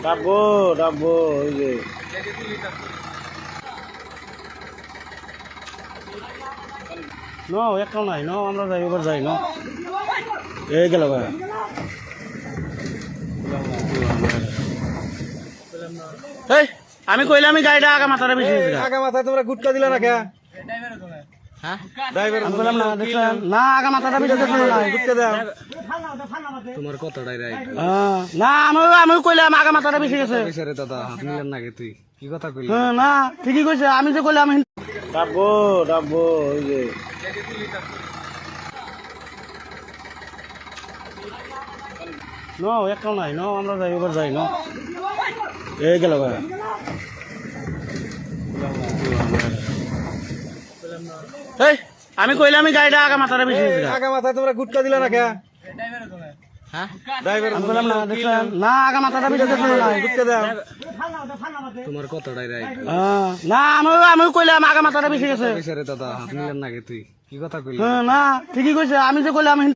ডাবো ডাবো ওই যে ন একটাও নাই ন আমরা যাই এবার যাই ন এই গেল ভাই এই আমি কইলাম আমি গাড়িটা আগা মাথাটা বেশি আগা মাথায় তোমরা গুটকা দিলে না কে? হ্যাঁ ড্রাইভার আমি বললাম না দেখলাম না আগা মাথাটা বেশি দেখলাম না গুটকা দাও। তোমার কথাটাই রাইট না আমি কইলাম আগা মাথাটা বেশি গেছে রে দাদা হাত নিলেন নাকি তুই কি কথা কইলি না ঠিকই কইছে আমি যে কইলাম ডাবো ডাবো ওই যে ন একটাও নাই ন আমরা যাই এবার যাই ন এই গেল ভাই এই আমি কইলাম আমি গাড়িটা আগা মাথাটা বেশি আগা মাথায় তোমরা গুটকা দিলে না কে? হ্যাঁ ড্রাইভার আমি বললাম না দেখলাম না আগা মাথাটা বেশি দেখলাম না গুটকা দাও। তোমার কথাটাই রাইট না আমি কইলাম আগা মাথাটা বেশি গেছে রে দাদা হাত নিলেন নাকি তুই কি কথা কইলি না ঠিকই কইছে আমি যে কইলাম